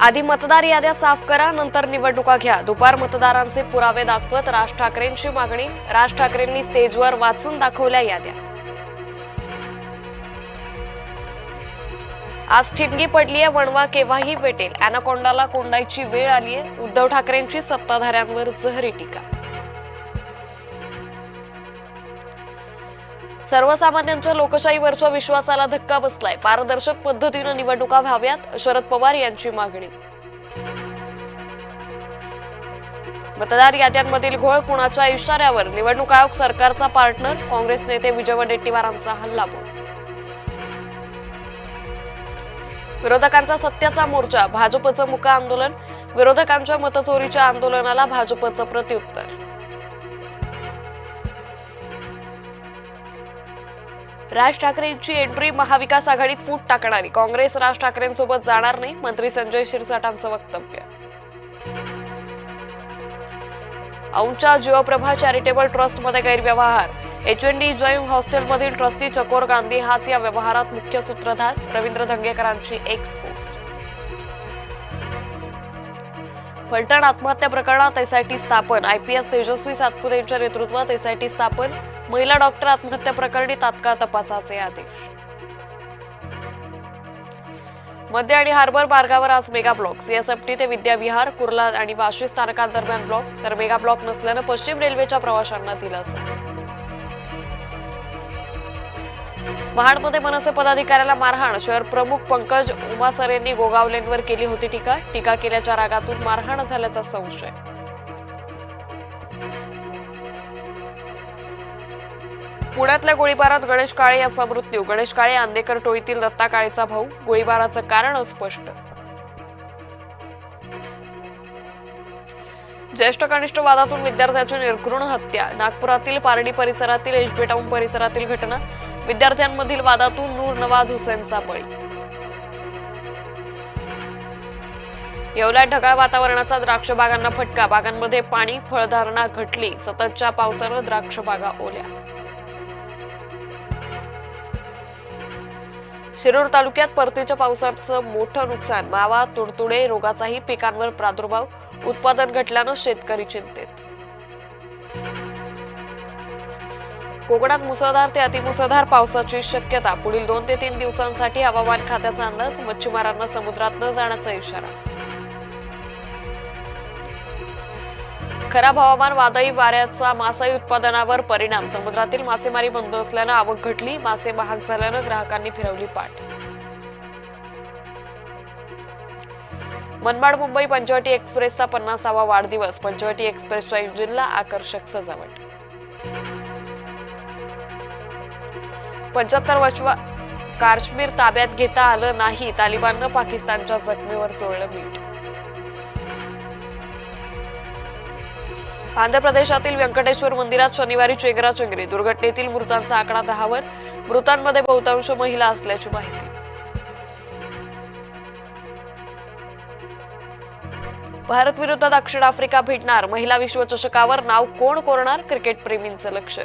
आधी मतदार याद्या साफ करा, नंतर निवडणुका घ्या. दुपार मतदारांचे पुरावे दाखवत राज ठाकरेंची मागणी. राज ठाकरेंनी स्टेजवर वाचून दाखवल्या याद्या. आज ठिणगी पडलीये, वणवा केव्हाही पेटेल. अॅनाकोंडाला कोंडायची वेळ आलीये. उद्धव ठाकरेंची सत्ताधाऱ्यांवर जहरी टीका. सर्वसामान्यांच्या लोकशाहीवरच्या विश्वासाला धक्का बसलाय. पारदर्शक पद्धतीने निवडणुका व्हाव्यात, शरद पवार यांची मागणी. मतदार याद्यांमधील घोळ कुणाच्या इशाऱ्यावर? निवडणूक आयोग सरकारचा पार्टनर. काँग्रेस नेते विजय वडेट्टीवारांचा हल्लाबोल. विरोधकांचा सत्याचा मोर्चा. भाजपचं मुका आंदोलन. विरोधकांच्या मतचोरीच्या आंदोलनाला भाजपचं प्रत्युत्तर. राज ठाकरेंची एंट्री. महाविकास आघाडीत फूट टाकणारी. काँग्रेस राज ठाकरेंसोबत जाणार नाही. मंत्री संजय शिरसाटांचं वक्तव्य. औंधच्या जीवप्रभा चॅरिटेबल ट्रस्टमध्ये गैरव्यवहार. एचएनडी जैन हॉस्टेलमधील ट्रस्टी चकोर गांधी हाच या व्यवहारात मुख्य सूत्रधार. रवींद्र धंगेकरांची एक्स पोस्ट. फलटण आत्महत्या प्रकरणात एसआयटी स्थापन. आयपीएस तेजस्वी सातपुते यांच्या नेतृत्वात एसआयटी स्थापन. महिला डॉक्टर आत्महत्या प्रकरणी तात्काळ तपासाचे आदेश. मध्य आणि हार्बर मार्गावर आज मेगा ब्लॉक. सीएसएमटी ते विद्याविहार, कुर्ला आणि वाशी स्थानकांदरम्यान ब्लॉक. तर मेगा ब्लॉक नसल्यानं पश्चिम रेल्वेच्या प्रवाशांना दिलासा. महाडमध्ये मनसे पदाधिकाऱ्याला मारहाण. शहर प्रमुख पंकज उमासरेंनी गोगावलेंवर केली होती टीका. टीका केल्याच्या रागातून मारहाण झाल्याचा संशय. पुण्यातल्या गोळीबारात गणेश काळे याचा मृत्यू. गणेश काळे आंदेकर टोळीतील दत्ता काळेचा भाऊ. गोळीबाराचं कारण अस्पष्ट. ज्येष्ठ कनिष्ठ वादातून विद्यार्थ्याची निर्घृण हत्या. नागपुरातील पारडी परिसरातील एचबी टाऊन परिसरातील घटना. विद्यार्थ्यांमधील वादातून नूर नवाज हुसेनचा बळी. येवल्यात ढगाळ वातावरणाचा द्राक्ष बागांना फटका. बागांमध्ये पाणी, फळधारणा घटली. सततच्या पावसानं द्राक्ष बागा ओल्या. शिरूर तालुक्यात परतीच्या पावसाचं मोठं नुकसान. मावा, तुडतुडे रोगाचाही पिकांवर प्रादुर्भाव. उत्पादन घटल्यानं शेतकरी चिंतेत. कोकणात मुसळधार ते अतिमुसळधार पावसाची शक्यता. पुढील 2 ते 3 दिवसांसाठी हवामान खात्याचा अंदाज. मच्छीमारांना समुद्रात न जाण्याचा इशारा. खराब हवामान, वादळी वाऱ्याचा मासळी उत्पादनावर परिणाम. समुद्रातील मासेमारी बंद असल्यानं आवक घटली. मासे महाग झाल्यानं ग्राहकांनी फिरवली पाठ. मनमाड मुंबई पंचवटी एक्सप्रेसचा 50वा वाढदिवस. पंचवटी एक्सप्रेसच्या इंजिनला आकर्षक सजावट. 75 वर्ष काश्मीर ताब्यात घेता आलं नाही. तालिबाननं पाकिस्तानच्या जखमेवर चोळलं मीठ. आंध्र प्रदेशातील व्यंकटेश्वर मंदिरात शनिवारी चेंगराचेंगरी. दुर्घटनेतील मृतांचा आकडा 10 वर. मृतांमध्ये बहुतांश महिला असल्याची माहिती. भारत विरुद्ध दक्षिण आफ्रिका भिडणार. महिला विश्वचषकावर नाव कोण कोरणार? क्रिकेट प्रेमींचं लक्ष.